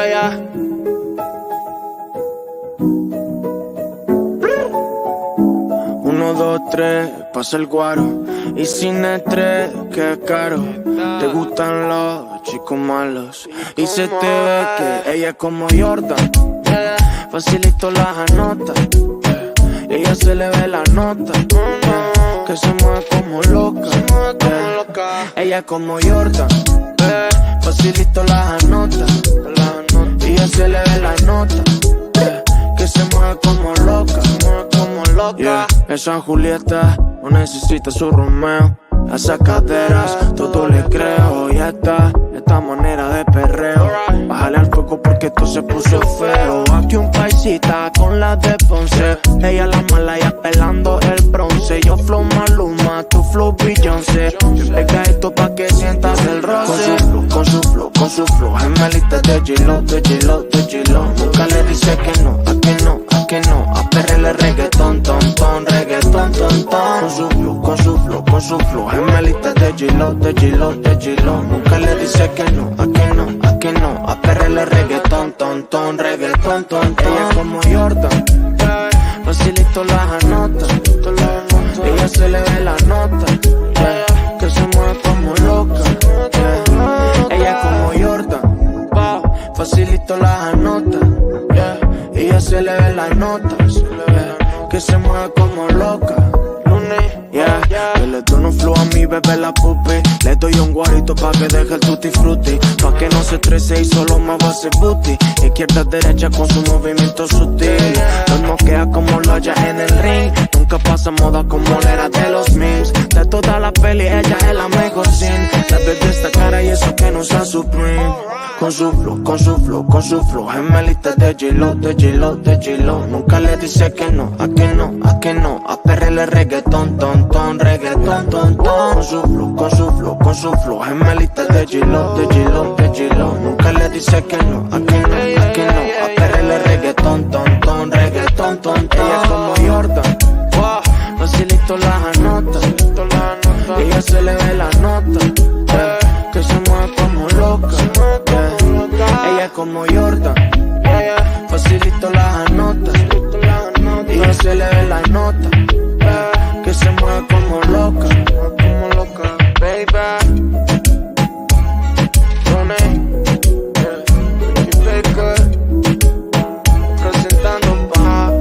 yeah. 1, 2, 3, pasa el guaro. Y sin estrés, que caro. Te gustan los chicos malos. Y se te ve que ella es como Jordan. Facilito las anotas. Y ella se le ve la nota. Que se mueve como loca. Ella es como Jordan. Facilito las anotas. Y ella se le ve la nota. Que se mueve como loca. Yeah. Esa Julieta no necesita su Romeo. A esas caderas todo le creo. Y esta manera de perreo. Bájale al fuego porque esto se puso feo. Aquí un paisita con la de Ponce. Ella la mala y apelando el bronce. Yo flow Maluma, tu flow Beyoncé. Pega esto pa' que sientas el roce. Con su flow gemelita de G-Lo, de G-Lo, de G-Lo. Nunca le dice que no, a que no, a que no. A perrele reggaetón, ton, reggaetón, ton. Con su flow gemelita de G-Lo, de G-Lo, de G-Lo. Nunca le dice que no, a que no, a que no. A perrele reggaetón, ton, reggaetón, ton. Ella es como Jordan, facilito las anotas. Ella se le ve la nota, que se mueve como loca. Ella es como Jordan, facilito las anotas. Ella se le ve la nota, que se mueve como loca. Yeah, yo le doy un flow a mi bebé la pupi. Le doy un guarito pa' que deje el tutti frutti. Pa' que no se estrese y solo me va a hacer booty. Izquierda, derecha con su movimiento sutil. Nos noquea como Loya en el ring. Nunca pasa moda como la era de los memes. De toda la peli ella es la mejor sin. La ves de esta cara y eso que no usa Supreme. Con su flow gemelita de G-Lo, de G-Lo, de G-Lo. Nunca le dice que no, a que no, a que no. A perrele reggaetón, ton, reggaetón, ton. Con su flow gemelita de G-Lo, de G-Lo, de G-Lo. Nunca le dice que no, a que no, a que no. A perrele reggaetón, ton, reggaetón, ton. Ella es como Jordan, facilito las anotas. Ella se le ve la nota, que se mueve como loca. Ella es como Jordan, facilito las anotas. Ella se le ve la nota, que se mueve como loca. Baby, presentando pa'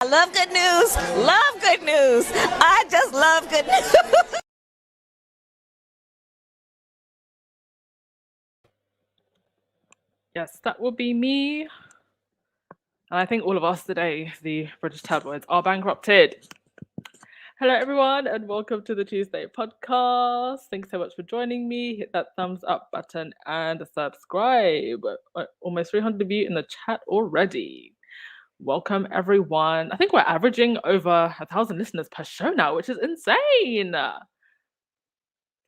I love good news. Love good news. I just love good news. Yes, that would be me. And I think all of us today, the British tabloids, are bankrupted. Hello, everyone, and welcome to the Tuesday podcast. Thanks so much for joining me. Hit that thumbs up button and subscribe. Almost 300 of you in the chat already. Welcome, everyone. I think we're averaging over 1,000 listeners per show now, which is insane.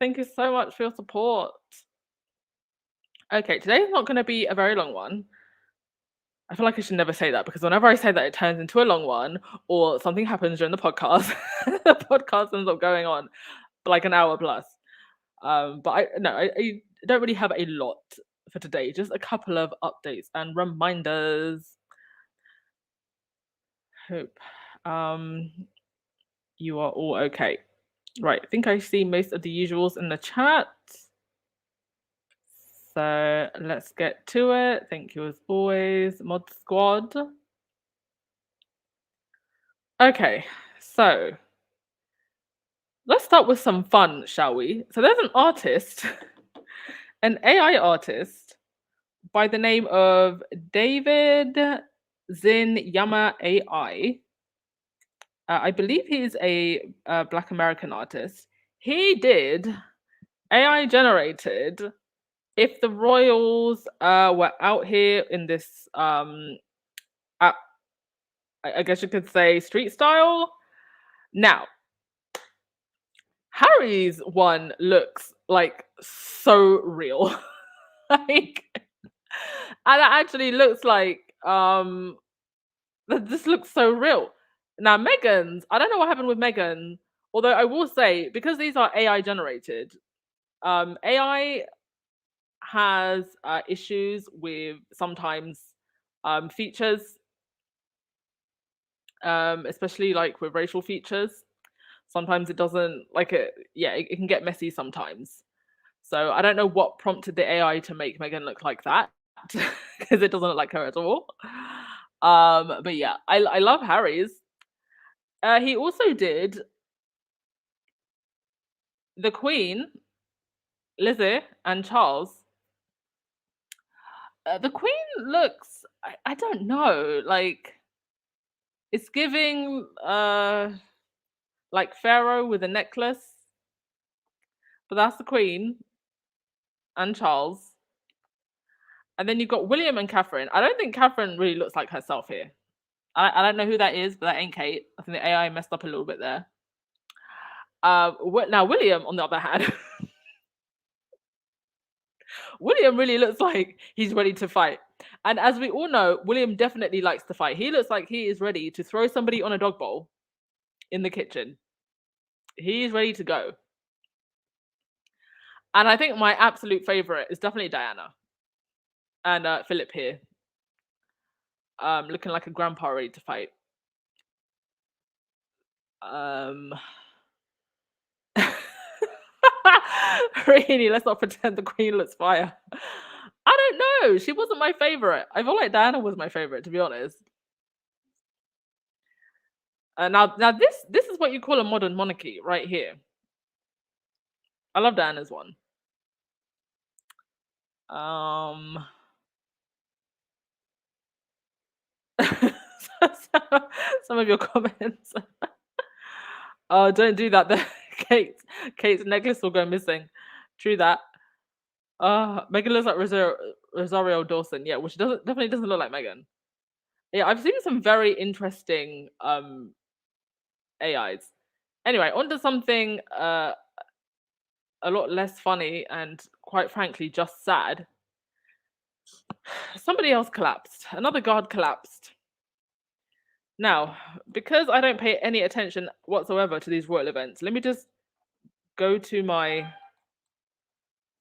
Thank you so much for your support. Okay, today's not going to be a very long one. I feel like I should never say that because whenever I say that, it turns into a long one or something happens during the podcast. The podcast ends up going on for like an hour plus. But I don't really have a lot for today, just a couple of updates and reminders. Hope you are all okay. Right, I think I see most of the usuals in the chat. So let's get to it. Thank you as always, Mod Squad. Okay, so let's start with some fun, shall we? So there's an artist, an AI artist by the name of David Zin Yama AI. I believe he's a Black American artist. He did AI generated if the royals were out here in this I guess you could say street style. Now, Harry's one looks like so real. Like, and it actually looks like this looks so real. Now Megan's, I don't know what happened with Megan, although I will say because these are AI generated, AI has issues with sometimes features, especially like with racial features. Sometimes it doesn't like it. Yeah, it can get messy sometimes. So I don't know what prompted the AI to make Megan look like that because it doesn't look like her at all. But yeah, I love Harry's. He also did the Queen, Lizzie, and Charles. The Queen looks, I don't know, like it's giving like Pharaoh with a necklace, but that's the Queen and Charles. And then you've got William and Catherine. I don't think Catherine really looks like herself here. I don't know who that is, but that ain't Kate. I think the AI messed up a little bit there. Now William, on the other hand, William really looks like he's ready to fight. And as we all know, William definitely likes to fight. He looks like he is ready to throw somebody on a dog bowl in the kitchen. He's ready to go. And I think my absolute favorite is definitely Diana and Philip here, looking like a grandpa ready to fight. Really, let's not pretend the Queen looks fire. I don't know. She wasn't my favorite. I feel like Diana was my favorite, to be honest. Now this is what you call a modern monarchy right here. I love Diana's one. Some of your comments. Oh, don't do that. Kate's necklace will go missing. True that. Megan looks like Rosario Dawson. Yeah, which definitely doesn't look like Megan. Yeah, I've seen some very interesting AIs. Anyway, on to something a lot less funny and quite frankly just sad. Somebody else collapsed. Another guard collapsed. Now, because I don't pay any attention whatsoever to these royal events, let me just go to my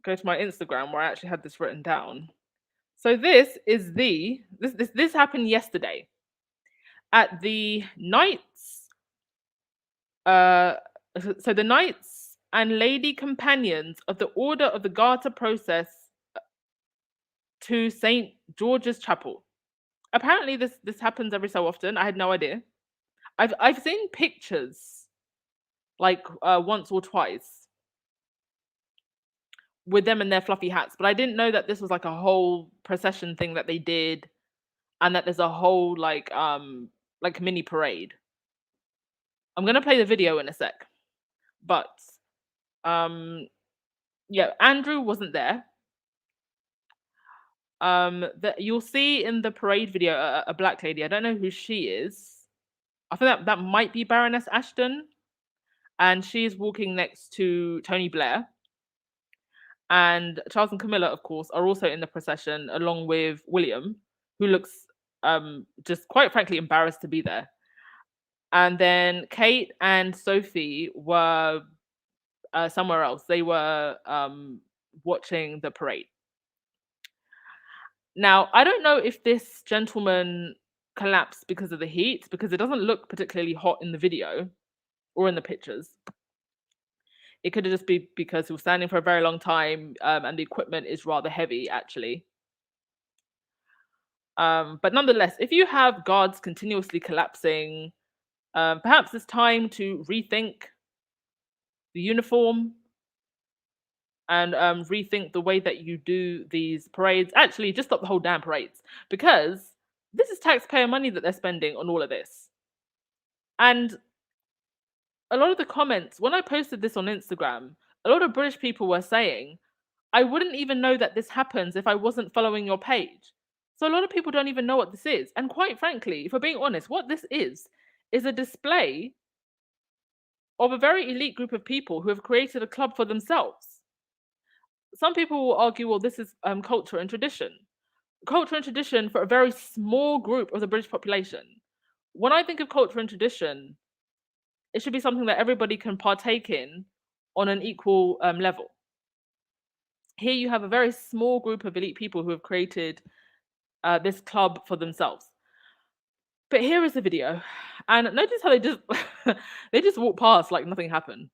Instagram where I actually had this written down. So this happened yesterday at the Knights. So the Knights and Lady Companions of the Order of the Garter process to St. George's Chapel. Apparently, this happens every so often. I had no idea. I've seen pictures like once or twice with them in their fluffy hats, but I didn't know that this was like a whole procession thing that they did, and that there's a whole like mini parade. I'm gonna play the video in a sec, but yeah, Andrew wasn't there. That you'll see in the parade video a black lady. I don't know who she is. I think that might be Baroness Ashton, and she's walking next to Tony Blair. And Charles and Camilla, of course, are also in the procession along with William, who looks just quite frankly embarrassed to be there. And then Kate and Sophie were somewhere else. They were watching the parade. Now, I don't know if this gentleman collapsed because of the heat, because it doesn't look particularly hot in the video or in the pictures. It could just be because he was standing for a very long time and the equipment is rather heavy, actually. But nonetheless, if you have guards continuously collapsing, perhaps it's time to rethink the uniform and rethink the way that you do these parades. Actually, just stop the whole damn parades, because this is taxpayer money that they're spending on all of this. And a lot of the comments, when I posted this on Instagram, a lot of British people were saying, I wouldn't even know that this happens if I wasn't following your page. So a lot of people don't even know what this is. And quite frankly, if we're being honest, what this is a display of a very elite group of people who have created a club for themselves. some people will argue, well, this is culture and tradition. Culture and tradition for a very small group of the British population. When I think of culture and tradition, it should be something that everybody can partake in on an equal level. Here you have a very small group of elite people who have created this club for themselves. But here is the video, and notice how they just they just walk past like nothing happened.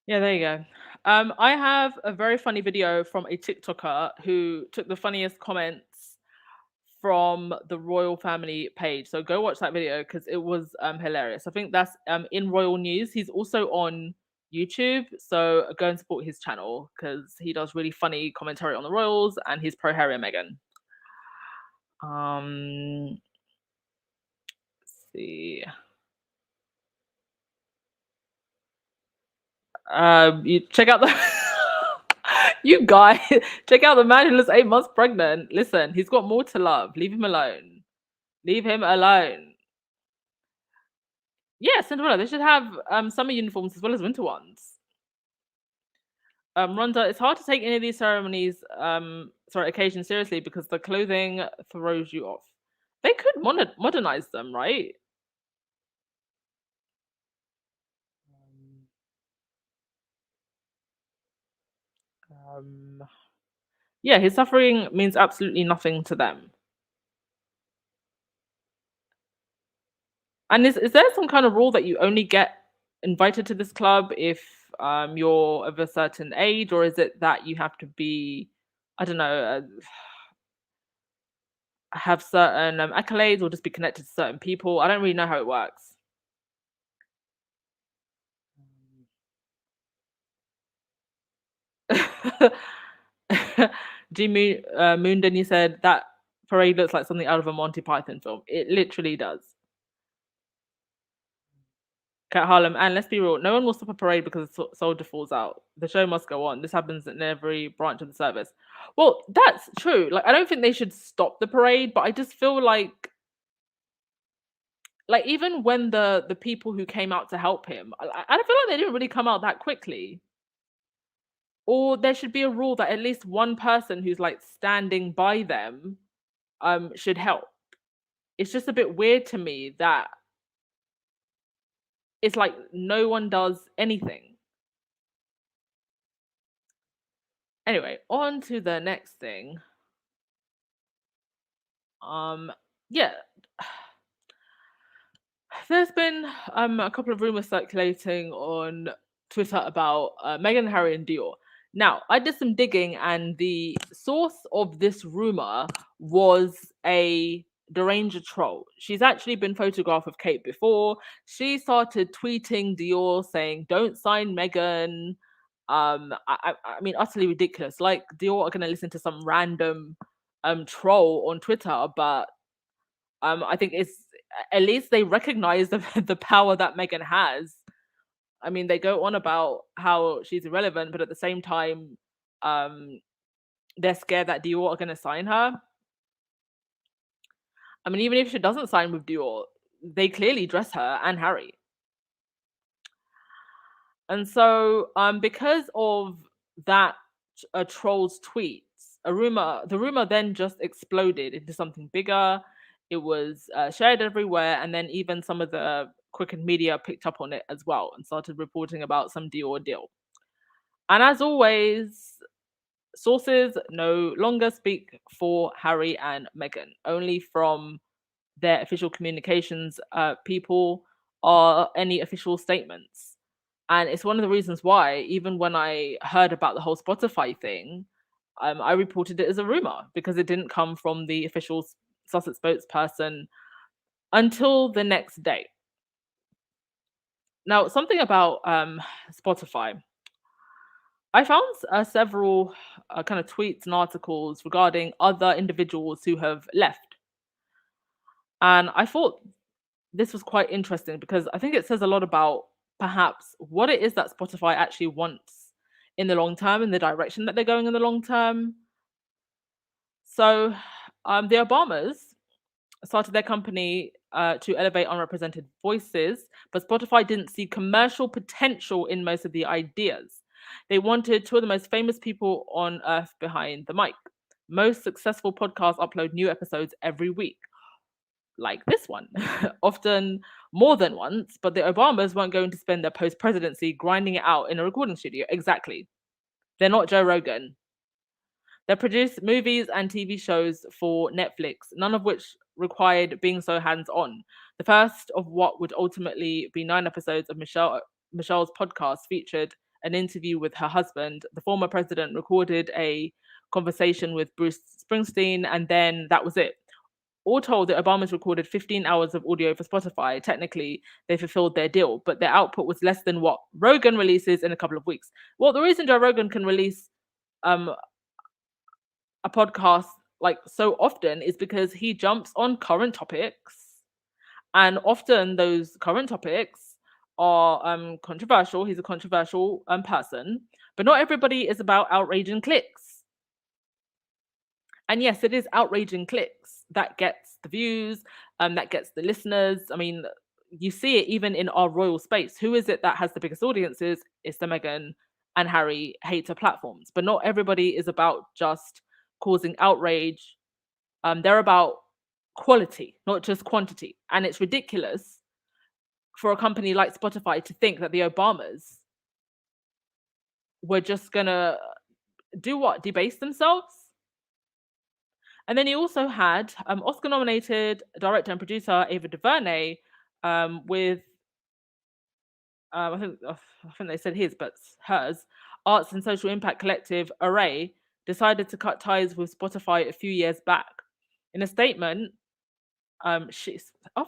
Yeah, there you go. I have a very funny video from a TikToker who took the funniest comments from the royal family page. So go watch that video because it was hilarious. I think that's in Royal News. He's also on YouTube, so go and support his channel because he does really funny commentary on the royals and he's pro Harry and Meghan. Let's see. You check out the you guys check out the man who looks 8 months pregnant. Listen, he's got more to love. Leave him alone. Leave him alone. Yeah, Cinderella. They should have summer uniforms as well as winter ones. Rhonda, it's hard to take any of these ceremonies, occasions seriously because the clothing throws you off. They could modernize them, right? Yeah, his suffering means absolutely nothing to them. And is there some kind of rule that you only get invited to this club if you're of a certain age, or is it that you have to be, I don't know, have certain accolades or just be connected to certain people? I don't really know how it works. Jimmy Moondeni said that parade looks like something out of a Monty Python film. It literally does. Cat Harlem, and let's be real, no one will stop a parade because a soldier falls out. The show must go on. This happens in every branch of the service. Well, that's true. Like, I don't think they should stop the parade, but I just feel like even when the people who came out to help him, I feel like they didn't really come out that quickly. Or there should be a rule that at least one person who's like standing by them should help. It's just a bit weird to me that it's like no one does anything. Anyway, on to the next thing. Yeah. There's been a couple of rumors circulating on Twitter about Meghan, Harry, and Dior. Now, I did some digging, and the source of this rumor was a deranged troll. She's actually been photographed with Kate before. She started tweeting Dior saying, "Don't sign Meghan." I mean, utterly ridiculous. Like Dior are going to listen to some random troll on Twitter, but I think it's at least they recognize the power that Meghan has. I mean, they go on about how she's irrelevant, but at the same time, they're scared that Dior are going to sign her. I mean, even if she doesn't sign with Dior, they clearly dress her and Harry. And so, because of that troll's tweets, the rumor then just exploded into something bigger. It was shared everywhere, and then even some of the Quicken media picked up on it as well and started reporting about some Dior deal. And as always, sources no longer speak for Harry and Meghan, only from their official communications people or any official statements. And it's one of the reasons why, even when I heard about the whole Spotify thing, I reported it as a rumor because it didn't come from the official Sussex spokesperson until the next day. Now, something about Spotify. I found several kind of tweets and articles regarding other individuals who have left. And I thought this was quite interesting because I think it says a lot about perhaps what it is that Spotify actually wants in the long term, in the direction that they're going in the long term. So the Obamas started their company to elevate unrepresented voices, but Spotify didn't see commercial potential in most of the ideas. They wanted two of the most famous people on earth behind the mic. Most successful podcasts upload new episodes every week, like this one, often more than once, but the Obamas weren't going to spend their post-presidency grinding it out in a recording studio. Exactly. They're not Joe Rogan. They produced movies and TV shows for Netflix, none of which required being so hands-on. The first of what would ultimately be 9 episodes of Michelle's podcast featured an interview with her husband. The former president recorded a conversation with Bruce Springsteen, and then that was it. All told, the Obamas recorded 15 hours of audio for Spotify. Technically, they fulfilled their deal, but their output was less than what Rogan releases in a couple of weeks. Well, the reason Joe Rogan can release a podcast like so often is because he jumps on current topics, and often those current topics are controversial. He's a controversial person, but not everybody is about outraging clicks. And yes, it is outraging clicks that gets the views, that gets the listeners. I mean, you see it even in our royal space. Who is it that has the biggest audiences? It's the Meghan and Harry hater platforms. But not everybody is about just causing outrage. They're about quality, not just quantity. And it's ridiculous for a company like Spotify to think that the Obamas were just gonna do what? Debase themselves? And then you also had Oscar-nominated director and producer Ava DuVernay with I think they said his, but hers, arts and social impact collective Array decided to cut ties with Spotify a few years back. In a statement, Ava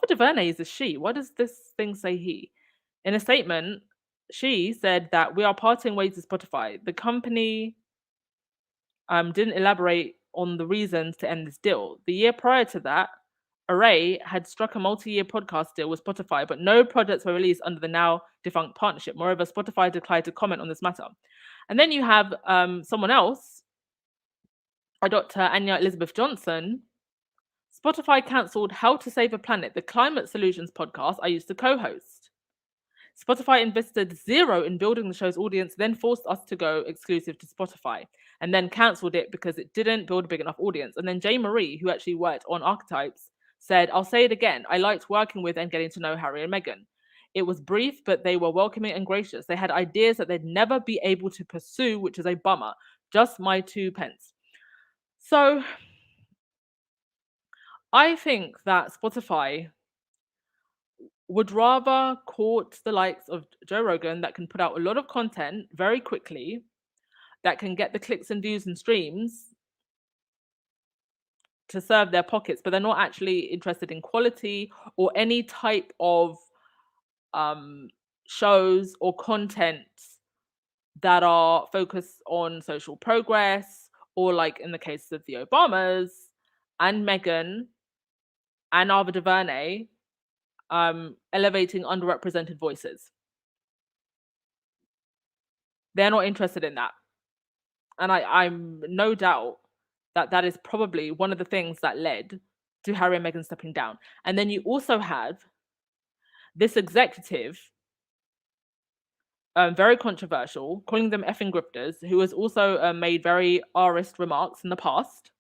DuVernay is a she. Why does this thing say he? In a statement, she said that we are parting ways with Spotify. The company didn't elaborate on the reasons to end this deal. The year prior to that, Array had struck a multi-year podcast deal with Spotify, but no projects were released under the now defunct partnership. Moreover, Spotify declined to comment on this matter. And then you have someone else, Dr. Anya Elizabeth Johnson. Spotify cancelled How to Save a Planet, the climate solutions podcast I used to co-host. Spotify invested zero in building the show's audience, then forced us to go exclusive to Spotify, and then cancelled it because it didn't build a big enough audience. And then Jay Marie, who actually worked on Archetypes, said, I'll say it again, I liked working with and getting to know Harry and Meghan. It was brief, but they were welcoming and gracious. They had ideas that they'd never be able to pursue, which is a bummer. Just my 2 pence. So I think that Spotify would rather court the likes of Joe Rogan that can put out a lot of content very quickly, that can get the clicks and views and streams to serve their pockets, but they're not actually interested in quality or any type of shows or content that are focused on social progress, or like in the case of the Obamas and Meghan and Ava DuVernay, elevating underrepresented voices. They're not interested in that. And I'm no doubt that is probably one of the things that led to Harry and Meghan stepping down. And then you also have this executive, very controversial, calling them effing grifters, who has also made very R-ist remarks in the past.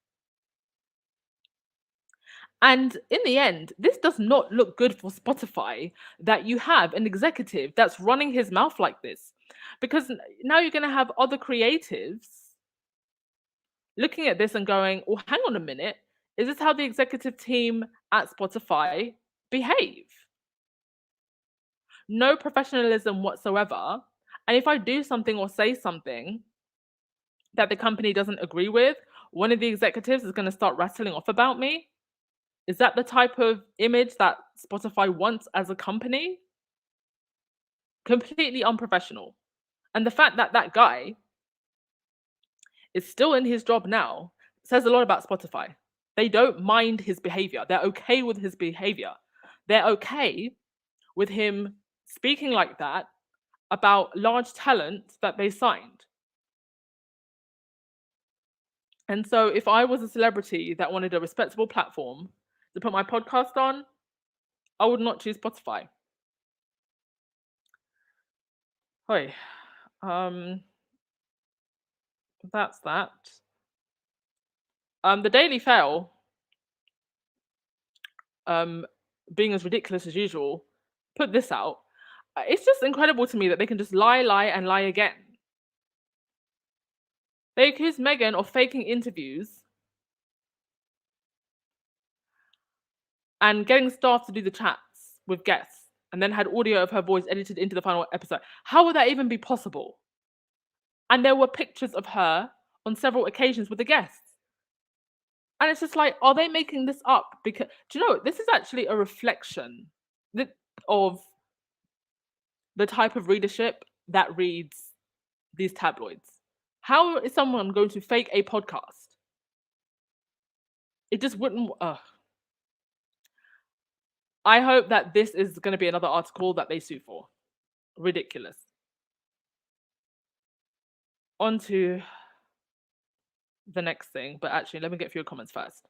And in the end, this does not look good for Spotify that you have an executive that's running his mouth like this. Because now you're going to have other creatives looking at this and going, well, hang on a minute. Is this how the executive team at Spotify behave? No professionalism whatsoever. And if I do something or say something that the company doesn't agree with, one of the executives is going to start rattling off about me. Is that the type of image that Spotify wants as a company? Completely unprofessional. And the fact that that guy is still in his job now says a lot about Spotify. They don't mind his behavior. They're okay with his behavior. They're okay with him speaking like that about large talent that they signed. And so if I was a celebrity that wanted a respectable platform to put my podcast on, I would not choose Spotify. Hi. That's that. The Daily Fail, being as ridiculous as usual, put this out. It's just incredible to me that they can just lie, and lie again. They accused Meghan of faking interviews and getting staff to do the chats with guests, and then had audio of her voice edited into the final episode. How would that even be possible? And there were pictures of her on several occasions with the guests. And it's just like, are they making this up? Because, do you know, this is actually a reflection of the type of readership that reads these tabloids. How is someone going to fake a podcast? It just wouldn't. I hope that this is going to be another article that they sue for. Ridiculous. On to the next thing, but actually, let me get a few comments first.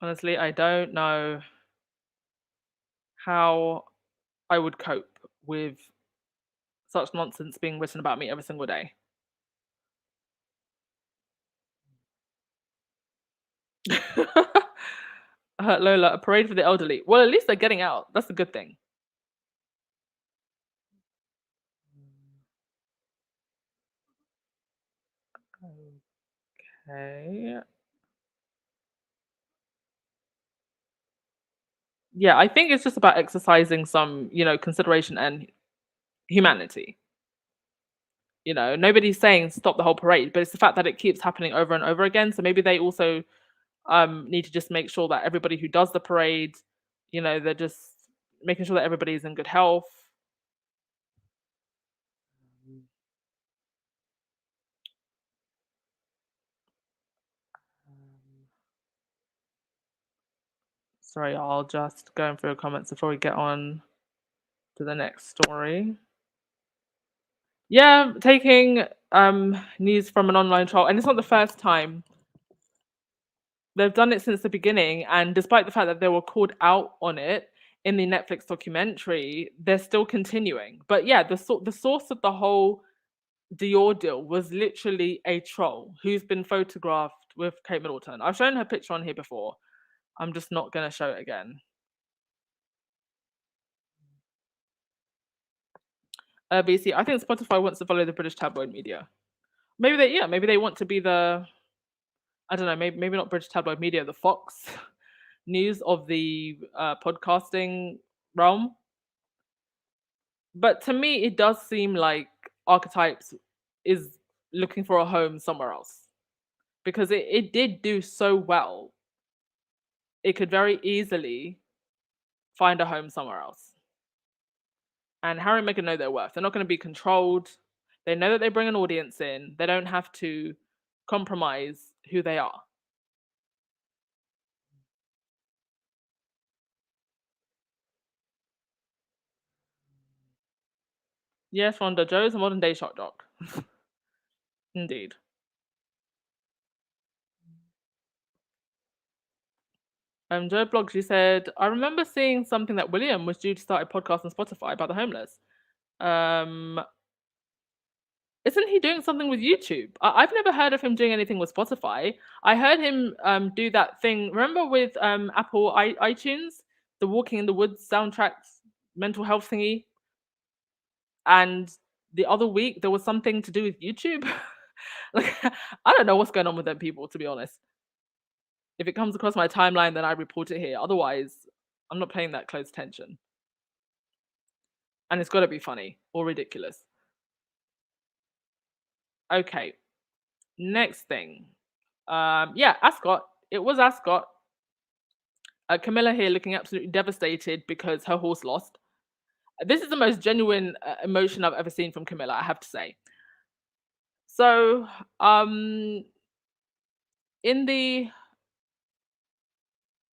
Honestly, I don't know how I would cope with such nonsense being written about me every single day. Lola, a parade for the elderly. Well, at least they're getting out. That's a good thing. Okay. Yeah, I think it's just about exercising some, consideration and humanity. Nobody's saying stop the whole parade, but it's the fact that it keeps happening over and over again. So maybe they also need to just make sure that everybody who does the parade, they're just making sure that everybody's in good health. Sorry, I'll just go through comments before we get on to the next story. Yeah, taking news from an online troll, and it's not the first time. They've done it since the beginning, and despite the fact that they were called out on it in the Netflix documentary, they're still continuing. But yeah, the source of the whole Dior deal was literally a troll who's been photographed with Kate Middleton. I've shown her picture on here before. I'm just not going to show it again. BC, I think Spotify wants to follow the British tabloid media. Maybe they want to be the, I don't know, maybe not British tabloid media, the Fox News of the podcasting realm. But to me, it does seem like Archetypes is looking for a home somewhere else, because it did do so well. It could very easily find a home somewhere else. And Harry and Meghan know their worth. They're not going to be controlled. They know that they bring an audience in. They don't have to compromise who they are. Yes, Rhonda, Joe's a modern day shock doc. Indeed. Joe Blog, she said, I remember seeing something that William was due to start a podcast on Spotify about the homeless. Um, isn't he doing something with YouTube? I've never heard of him doing anything with Spotify. I heard him do that thing. Remember with Apple iTunes, the Walking in the Woods soundtracks, mental health thingy? And the other week there was something to do with YouTube. Like, I don't know what's going on with them people, to be honest. If it comes across my timeline, then I report it here. Otherwise, I'm not paying that close attention. And it's got to be funny or ridiculous. Okay, next thing. Yeah, Ascot. It was Ascot. Camilla here looking absolutely devastated because her horse lost. This is the most genuine emotion I've ever seen from Camilla, I have to say. So, in the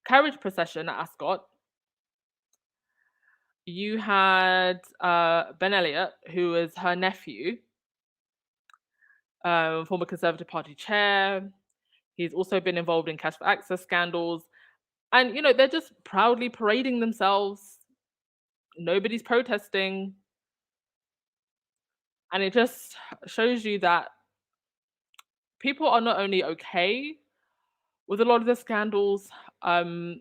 carriage procession at Ascot, you had Ben Elliott, who is her nephew, former Conservative Party chair. He's also been involved in cash for access scandals. And, they're just proudly parading themselves. Nobody's protesting. And it just shows you that people are not only okay with a lot of the scandals that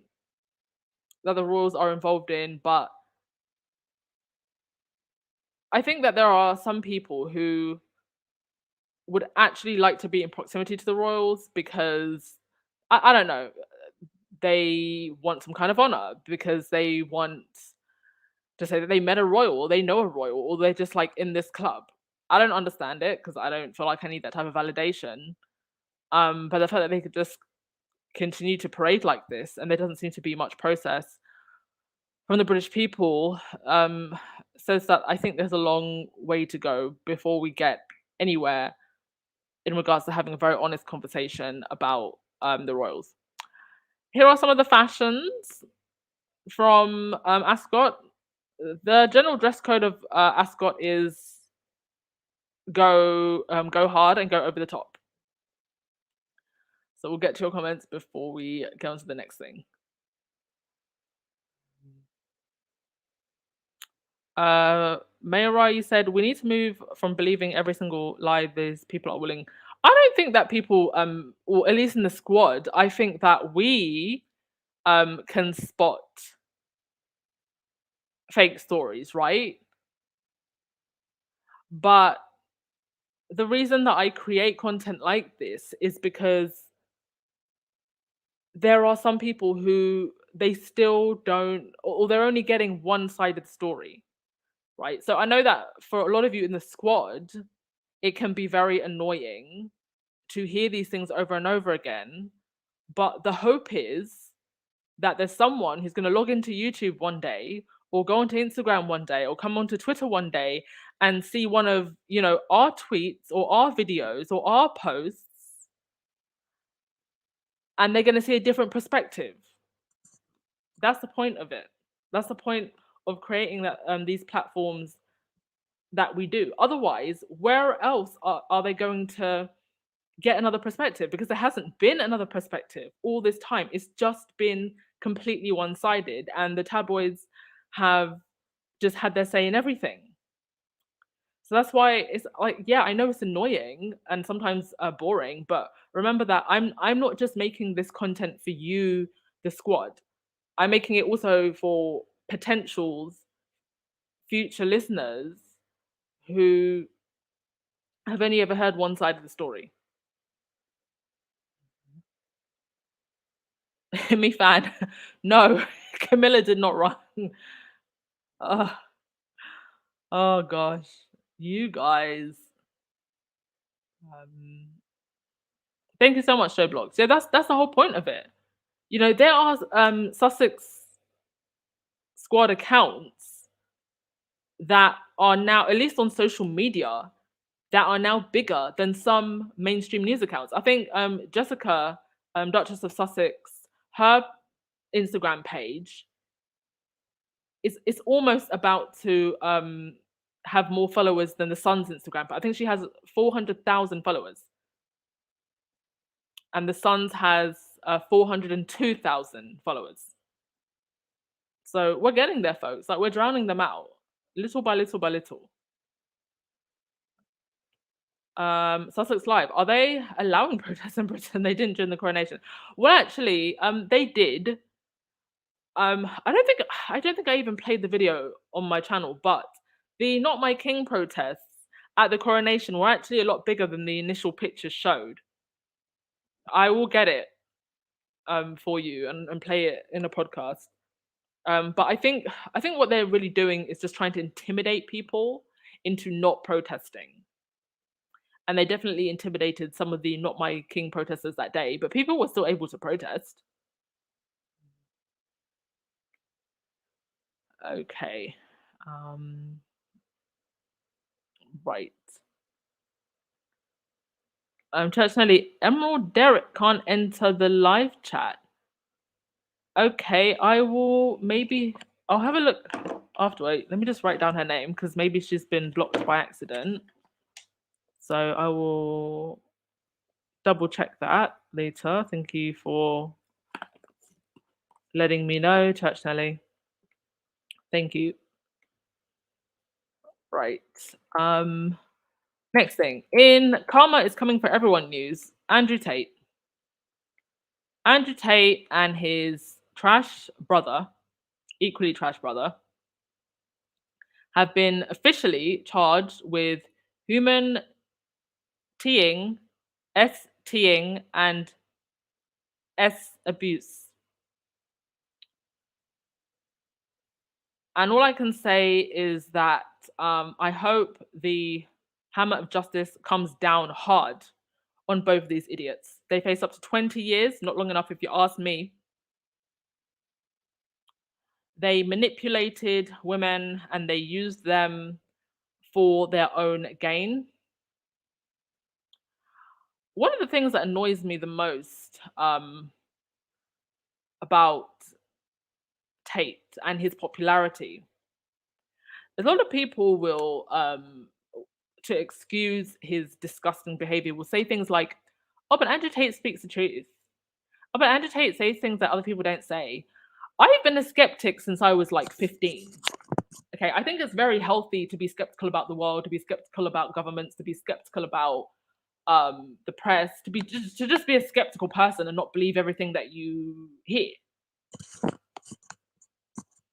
the royals are involved in, but I think that there are some people who would actually like to be in proximity to the royals because, I don't know, they want some kind of honor, because they want to say that they met a royal or they know a royal or they're just like in this club. I don't understand it because I don't feel like I need that type of validation. But the fact that they could just continue to parade like this and there doesn't seem to be much process from the British people says that I think there's a long way to go before we get anywhere in regards to having a very honest conversation about the royals. Here are some of the fashions from Ascot. The general dress code of Ascot is go hard and go over the top. So we'll get to your comments before we go on to the next thing. Mayra, you said we need to move from believing every single lie these people are willing. I don't think that people, or at least in the squad, I think that we can spot fake stories, right? But the reason that I create content like this is because there are some people who they still don't, or they're only getting one side of the story, right? So I know that for a lot of you in the squad, it can be very annoying to hear these things over and over again. But the hope is that there's someone who's going to log into YouTube one day or go onto Instagram one day or come onto Twitter one day and see one of, our tweets or our videos or our posts, and they're going to see a different perspective. That's the point of it. That's the point of creating that these platforms that we do. Otherwise, where else are they going to get another perspective? Because there hasn't been another perspective all this time. It's just been completely one-sided, and the tabloids have just had their say in everything. So that's why it's like, yeah, I know it's annoying and sometimes boring, but remember that I'm not just making this content for you, the squad. I'm making it also for potentials, future listeners who have only ever heard one side of the story. Me fan. No, Camilla did not run. Oh gosh, you guys. Thank you so much, Joe Blogs. Yeah, that's the whole point of it. There are Sussex squad accounts that are now, at least on social media, that are now bigger than some mainstream news accounts. I think Jessica, Duchess of Sussex, her Instagram page is almost about to have more followers than the Sun's Instagram. But I think she has 400,000 followers, and the Sun's has 402,000 followers. So we're getting there, folks. Like, we're drowning them out, little by little by little. Sussex Live, are they allowing protests in Britain? They didn't during the coronation. Well, actually, they did. I don't think I even played the video on my channel, but the Not My King protests at the coronation were actually a lot bigger than the initial pictures showed. I will get it for you and play it in a podcast. But I think what they're really doing is just trying to intimidate people into not protesting. And they definitely intimidated some of the Not My King protesters that day, but people were still able to protest. Okay. Right. Church Nelly, Emerald Derek can't enter the live chat. Okay, I'll have a look after. Wait, let me just write down her name because maybe she's been blocked by accident. So I will double check that later. Thank you for letting me know, Church Nelly. Thank you. Right. Next thing. In Karma is Coming for Everyone news, Andrew Tate and his equally trash brother, have been officially charged with human teeing, S-teeing, and S-abuse. And all I can say is that I hope the hammer of justice comes down hard on both of these idiots. They face up to 20 years, not long enough if you ask me. They manipulated women and they used them for their own gain. One of the things that annoys me the most about Tate and his popularity, a lot of people will, to excuse his disgusting behavior, will say things like, oh, but Andrew Tate speaks the truth. Oh, but Andrew Tate says things that other people don't say. I've been a skeptic since I was like 15. Okay, I think it's very healthy to be skeptical about the world, to be skeptical about governments, to be skeptical about the press, to just be a skeptical person and not believe everything that you hear.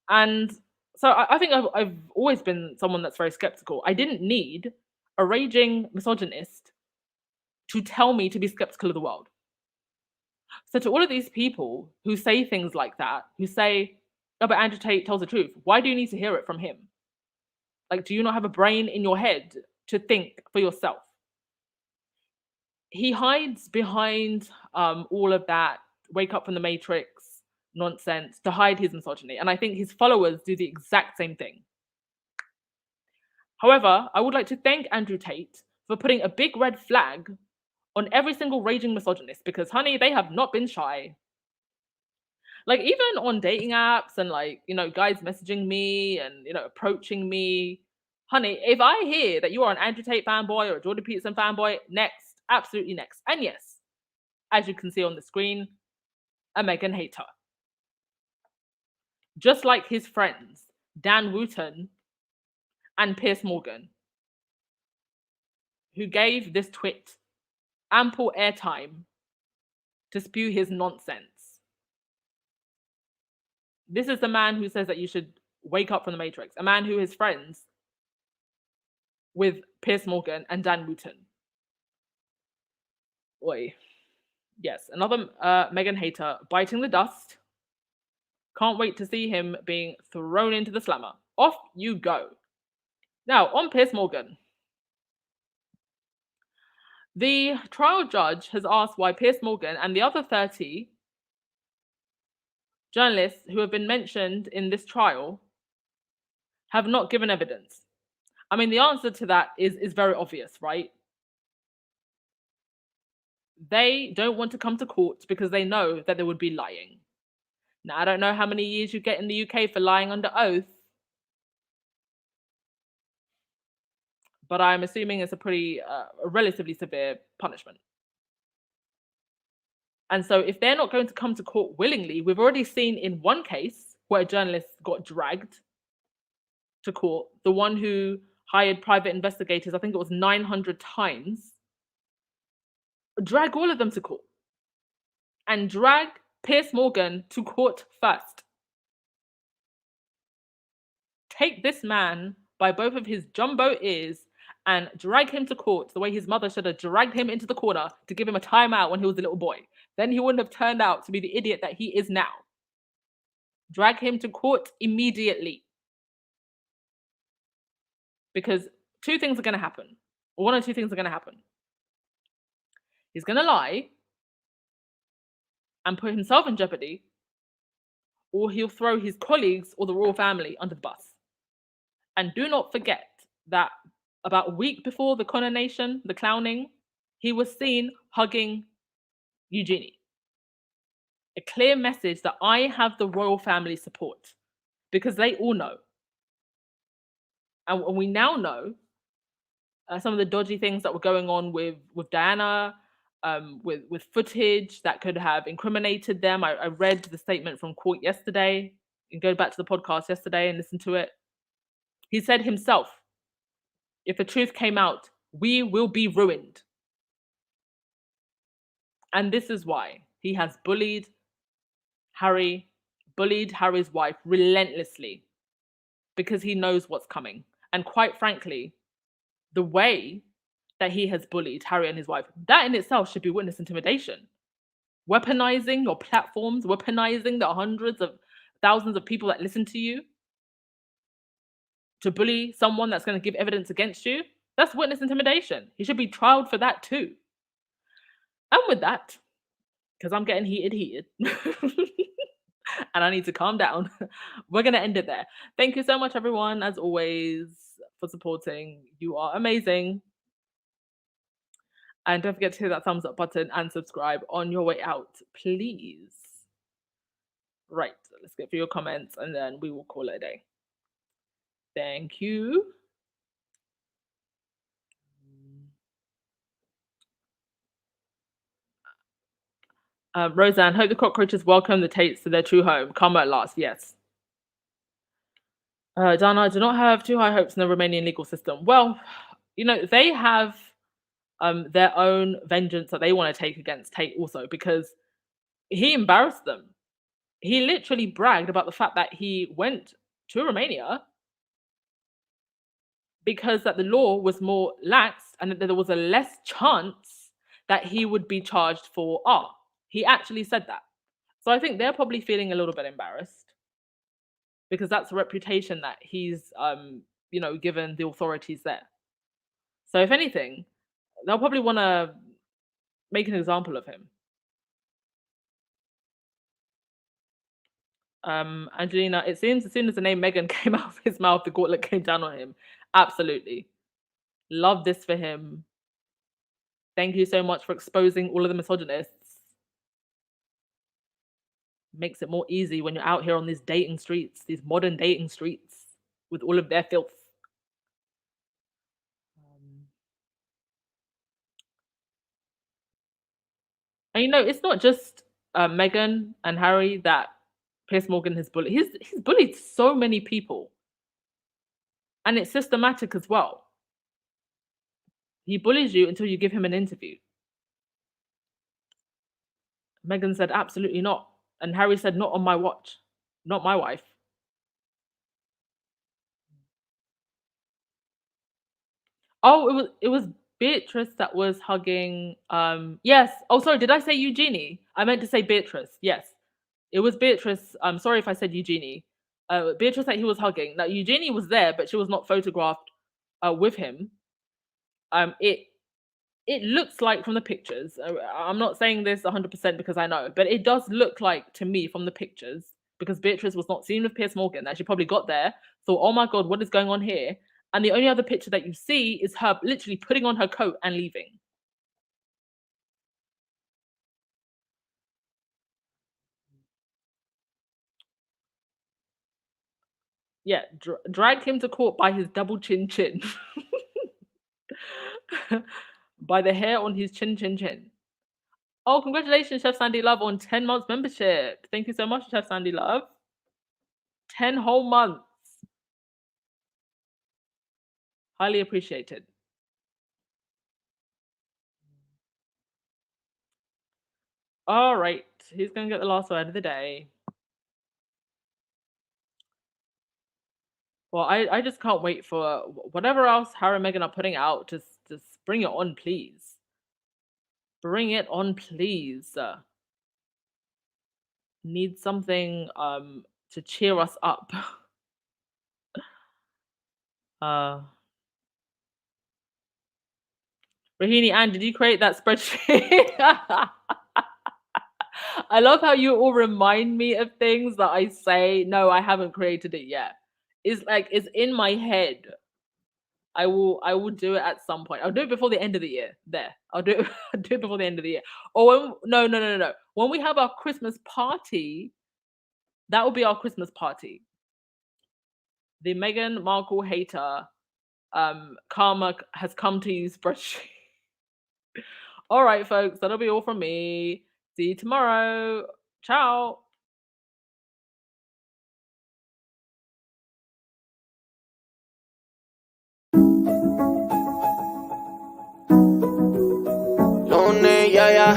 And so I think I've always been someone that's very skeptical. I didn't need a raging misogynist to tell me to be skeptical of the world. So to all of these people who say things like that, who say, oh, but Andrew Tate tells the truth, why do you need to hear it from him? Like, do you not have a brain in your head to think for yourself? He hides behind all of that wake up from the matrix nonsense to hide his misogyny. And I think his followers do the exact same thing. However, I would like to thank Andrew Tate for putting a big red flag on every single raging misogynist, because honey, they have not been shy. Like, even on dating apps and like, guys messaging me and, approaching me, honey, if I hear that you are an Andrew Tate fanboy or a Jordan Peterson fanboy, next, absolutely next. And yes, as you can see on the screen, a Meghan hater. Just like his friends, Dan Wooten and Piers Morgan, who gave this twit ample airtime to spew his nonsense. This is the man who says that you should wake up from the matrix, a man who is friends with Piers Morgan and Dan Wooten. Oi. Yes, another Meghan hater biting the dust. Can't wait to see him being thrown into the slammer. Off you go. Now, on Piers Morgan. The trial judge has asked why Piers Morgan and the other 30 journalists who have been mentioned in this trial have not given evidence. I mean, the answer to that is very obvious, right? They don't want to come to court because they know that they would be lying. Now, I don't know how many years you get in the UK for lying under oath, but I'm assuming it's a relatively severe punishment. And so if they're not going to come to court willingly, we've already seen in one case where a journalist got dragged to court, the one who hired private investigators, I think it was 900 times, drag all of them to court and drag Piers Morgan to court first. Take this man by both of his jumbo ears and drag him to court the way his mother should have dragged him into the corner to give him a timeout when he was a little boy. Then he wouldn't have turned out to be the idiot that he is now. Drag him to court immediately. Because two things are going to happen. One or two things are going to happen. He's going to lie and put himself in jeopardy, or he'll throw his colleagues or the royal family under the bus. And do not forget that about a week before the coronation, the crowning, he was seen hugging Eugenie. A clear message that I have the royal family support, because they all know. And we now know some of the dodgy things that were going on with Diana, with footage that could have incriminated them. I read the statement from court yesterday. You can go back to the podcast yesterday and listen to it. He said himself, if the truth came out, we will be ruined. And this is why he has bullied Harry's wife relentlessly, because he knows what's coming. And quite frankly, the way that he has bullied Harry and his wife, that in itself should be witness intimidation. Weaponizing your platforms, weaponizing the hundreds of thousands of people that listen to you to bully someone that's going to give evidence against you, that's witness intimidation. He should be trialed for that too. And with that, because I'm getting heated, and I need to calm down, we're going to end it there. Thank you so much, everyone, as always, for supporting. You are amazing. And don't forget to hit that thumbs up button and subscribe on your way out, please. Right, let's get through your comments and then we will call it a day. Thank you. Roseanne, hope the cockroaches welcome the Tates to their true home. Karma at last, yes. Dana, do not have too high hopes in the Romanian legal system. Well, they have their own vengeance that they want to take against Tate also, because he embarrassed them. He literally bragged about the fact that he went to Romania because that the law was more lax and that there was a less chance that he would be charged for R. He actually said that. So I think they're probably feeling a little bit embarrassed because that's a reputation that he's, given the authorities there. So if anything, they'll probably want to make an example of him. Angelina, it seems as soon as the name Meghan came out of his mouth, the gauntlet came down on him. Absolutely. Love this for him. Thank you so much for exposing all of the misogynists. Makes it more easy when you're out here on these dating streets, these modern dating streets, with all of their filth. And it's not just Meghan and Harry that Piers Morgan has bullied. He's bullied so many people. And it's systematic as well. He bullies you until you give him an interview. Meghan said, absolutely not. And Harry said, not on my watch. Not my wife. Oh, it was Beatrice that was hugging. Yes. Oh, sorry. Did I say Eugenie? I meant to say Beatrice. Yes. It was Beatrice. I'm sorry if I said Eugenie. Beatrice that he was hugging. Now, Eugenie was there, but she was not photographed with him. It looks like from the pictures, I'm not saying this 100% because I know, but it does look like to me from the pictures, because Beatrice was not seen with Piers Morgan, that she probably got there, thought, oh my God, what is going on here? And the only other picture that you see is her literally putting on her coat and leaving. Yeah, drag him to court by his double chin. by the hair on his chin, chin, chin. Oh, congratulations, Chef Sandy Love, on 10 months membership. Thank you so much, Chef Sandy Love. 10 whole months. Highly appreciated. All right, who's going to get the last word of the day? Well, I just can't wait for whatever else Harry and Meghan are putting out. Just bring it on, please. Bring it on, please. Need something to cheer us up. Rahini, Anne, did you create that spreadsheet? I love how you all remind me of things that I say. No, I haven't created it yet. It's like it's in my head. I will do it at some point. I'll do it before the end of the year. There. I'll do it before the end of the year. Or no. When we have our Christmas party, that will be our Christmas party. The Meghan Markle hater karma has come to you spreadsheet. All right, folks, that'll be all from me. See you tomorrow. Ciao. Lunes, ya.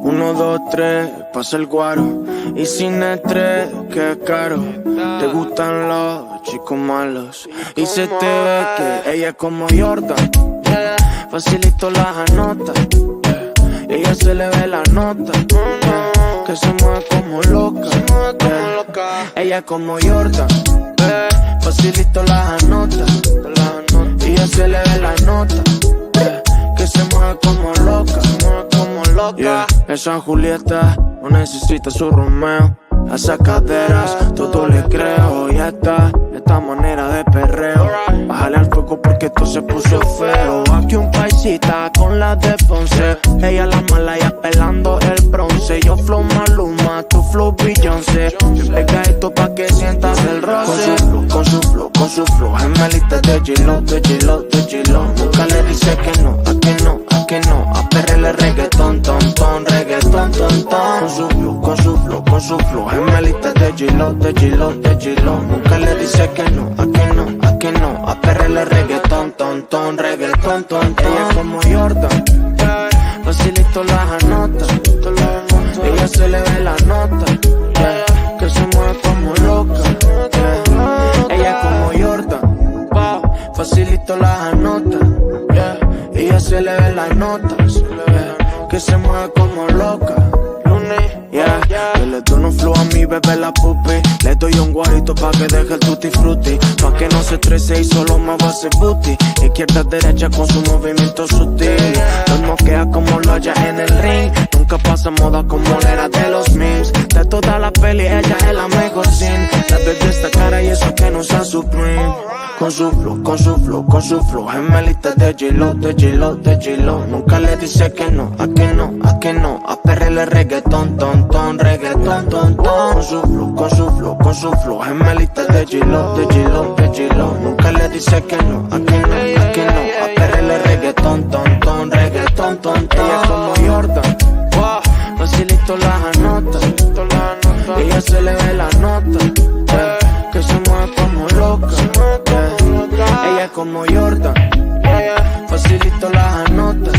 1, 2, 3, pasa el guaro. Y sin estrés, que es caro. Te gustan los chicos malos. Y se te ve que ella es como Jordan. Facilito las anota. Y ella se le ve la nota. Que se mueve como loca. Ella es como Jordan. Facilito las anota. Y ella se le ve la nota. Que se mueve como loca. Yeah. Esa Julieta no necesita su Romeo. A esas caderas todo le creo. Ya está, esta manera de perreo. Bájale al fuego porque esto se puso feo. Aquí un paisita con la de Ponce. Ella la mala y apelando el bronce. Yo flow Maluma, tu flow Beyoncé. Pega esto pa' que sientas el roce. Con su flow gemelita de G-Lo. Nunca le dice que no, a que no. A perrele reggaetón, reggaetón. Con su flow gemelita de G-Lo. Nunca le dice que no, a que no. A perrele reggaetón, reggaetón. Ella como Jordan, facilito las anota. Ella se le ve la nota, que se mueve como loca. Ella como Jordan, facilito las anota. Ella se le ve las notas, que se mueve como loca. Yo le doy un flow a mi bebé la pupi. Le doy un guarito pa' que deje el tutti frutti. Pa' que no se estrese y solo me va a hacer booty. Izquierda, derecha con su movimiento sutil. Nos moquea como lo haya en el ring. Nunca pasa moda como la era de los memes. De toda la peli ella es la mejor sin. La bebé esta cara y eso que no usa Supreme. Con su flow gemelita de G-Lo. Nunca le dice que no, a que no. A perrele reggaetón, reggaetón. Con su flow gemelita de G-Lo. Nunca le dice que no, a que no. A perrele reggaetón, reggaetón. Ella como Jordan, facilito las anota. Ella se le ve la nota, que se mueve como loca. Ella como Jordan, facilito las anotas.